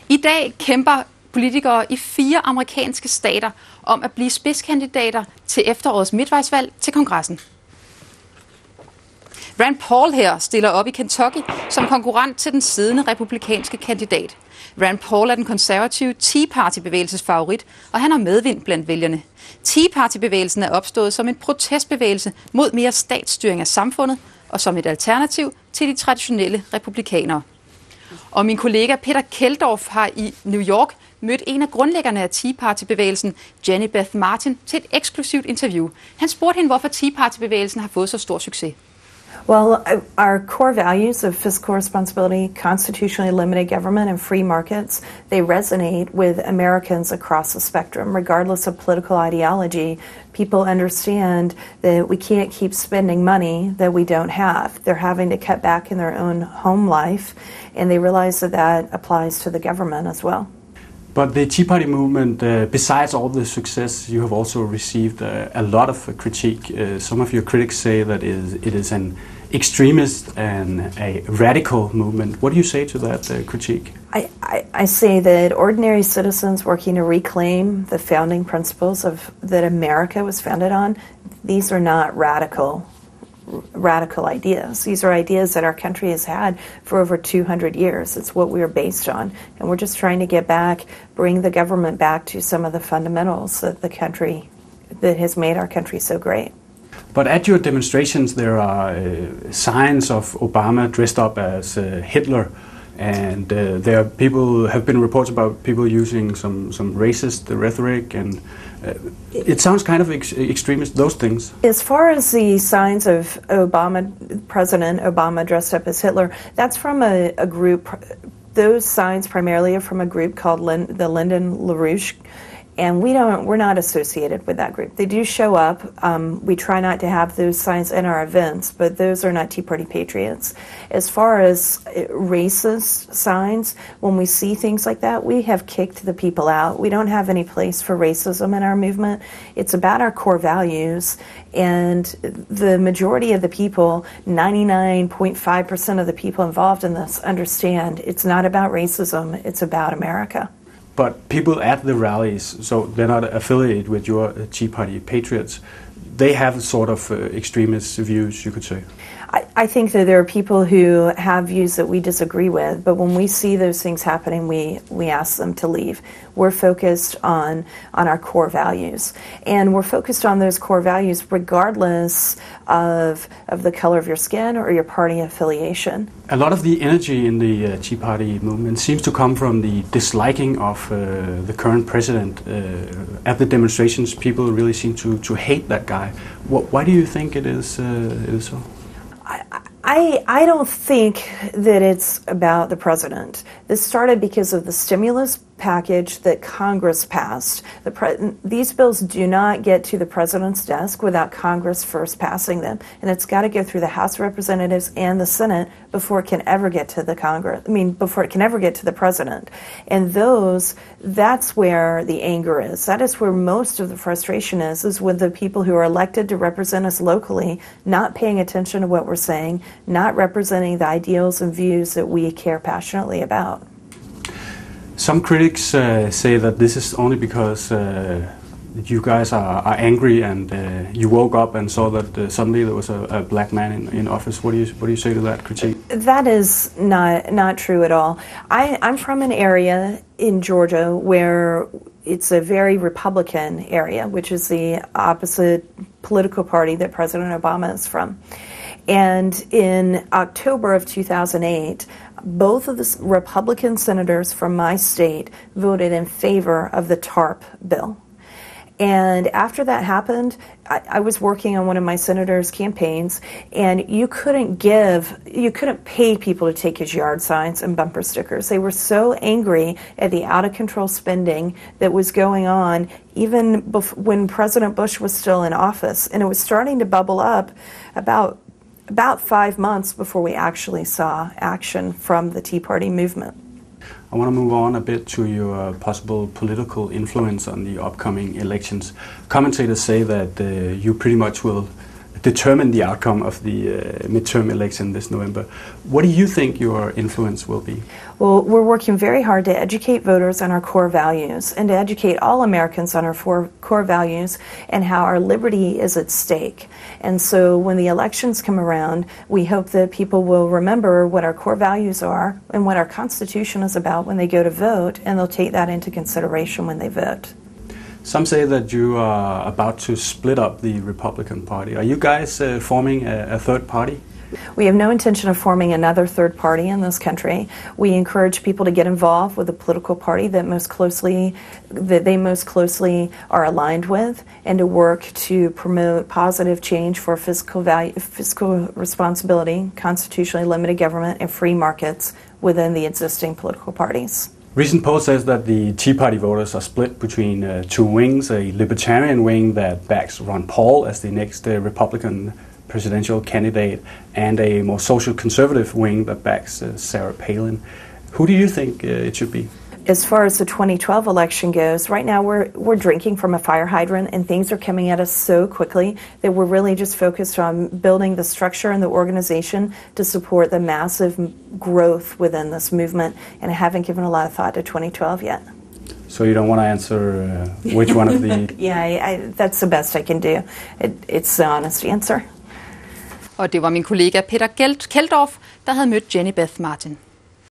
I dag kæmper politikere i 4 amerikanske stater om at blive spidskandidater til efterårets midtvejsvalg til kongressen. Rand Paul her stiller op i Kentucky som konkurrent til den siddende republikanske kandidat. Rand Paul er den konservative Tea Party bevægelses favorit, og han har medvind blandt vælgerne. Tea Party bevægelsen er opstået som en protestbevægelse mod mere statsstyring af samfundet og som et alternativ til de traditionelle republikanere. Og min kollega Peter Keldorf har i New York mødt en af grundlæggerne af Tea Party-bevægelsen, Jenny Beth Martin, til et eksklusivt interview. Han spurgte hende, hvorfor Tea Party-bevægelsen har fået så stor succes. Well, our core values of fiscal responsibility, constitutionally limited government, and free markets, they resonate with Americans across the spectrum, regardless of political ideology. People understand that we can't keep spending money that we don't have. They're having to cut back in their own home life, and they realize that that applies to the government as well. But the Tea Party movement, besides all the success, you have also received a lot of critique. Some of your critics say that it is an extremist and a radical movement. What do you say to that critique? I say that ordinary citizens working to reclaim the founding principles that America was founded on, these are not radical ideas. These are ideas that our country has had for over 200 years. It's what we are based on. And we're just trying to get back, bring the government back to some of the fundamentals that has made our country so great. But at your demonstrations, there are signs of Obama dressed up as Hitler, and there have been reports about people using some racist rhetoric, and it sounds kind of extremist, those things. As far as the signs of President Obama dressed up as Hitler, that's from a group. Those signs primarily are from a group called the Lyndon LaRouche. And we're not associated with that group. They do show up. We try not to have those signs in our events, but those are not Tea Party Patriots. As far as racist signs, when we see things like that, we have kicked the people out. We don't have any place for racism in our movement. It's about our core values, and the majority of the people, 99.5% of the people involved in this, understand it's not about racism, it's about America. But people at the rallies, so they're not affiliated with your Tea Party Patriots, they have sort of extremist views, you could say. I think that there are people who have views that we disagree with, but when we see those things happening, we ask them to leave. We're focused on our core values, and we're focused on those core values regardless of the color of your skin or your party affiliation. A lot of the energy in the Tea Party movement seems to come from the disliking of the current president. At the demonstrations, people really seem to hate that guy. Why do you think it is so? I don't think that it's about the president. This started because of the stimulus package that Congress passed. These bills do not get to the president's desk without Congress first passing them, and it's got to go through the House of Representatives and the Senate before it can ever get to before it can ever get to the president. And that's where the anger is. That is where most of the frustration is with the people who are elected to represent us locally, not paying attention to what we're saying, not representing the ideals and views that we care passionately about. Some critics say that this is only because you guys are angry and you woke up and saw that suddenly there was a black man in office. What do you say to that critique? That is not true at all. I'm from an area in Georgia where it's a very Republican area, which is the opposite political party that President Obama is from. And in October of 2008, both of the Republican senators from my state voted in favor of the TARP bill. And after that happened, I was working on one of my senator's campaigns, and you couldn't pay people to take his yard signs and bumper stickers. They were so angry at the out-of-control spending that was going on even when President Bush was still in office. And it was starting to bubble up about 5 months before we actually saw action from the Tea Party movement. I want to move on a bit to your possible political influence on the upcoming elections. Commentators say that you pretty much will determine the outcome of the midterm election this November. What do you think your influence will be? Well, we're working very hard to educate voters on our core values and to educate all Americans on our four core values and how our liberty is at stake. And so when the elections come around, we hope that people will remember what our core values are and what our Constitution is about when they go to vote, and they'll take that into consideration when they vote. Some say that you are about to split up the Republican Party. Are you guys forming a third party? We have no intention of forming another third party in this country. We encourage people to get involved with the political party that they most closely are aligned with, and to work to promote positive change for fiscal responsibility, constitutionally limited government, and free markets within the existing political parties. Recent poll says that the Tea Party voters are split between two wings, a libertarian wing that backs Ron Paul as the next Republican presidential candidate, and a more social conservative wing that backs Sarah Palin. Who do you think it should be? As far as the 2012 election goes, right now we're drinking from a fire hydrant, and things are coming at us so quickly that we're really just focused on building the structure and the organization to support the massive growth within this movement, and I haven't given a lot of thought to 2012 yet. So you don't want to answer which one of the... Yeah, that's the best I can do. It's the honest answer. Og det var min kollega Peter Keldorf, der havde mødt Jenny Beth Martin.